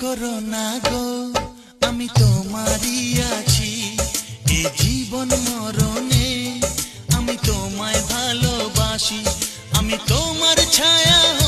করো না গো, আমি তোমারই আছি। এ জীবন মরণে আমি তোমায় ভালোবাসি। আমি তোমার ছায়া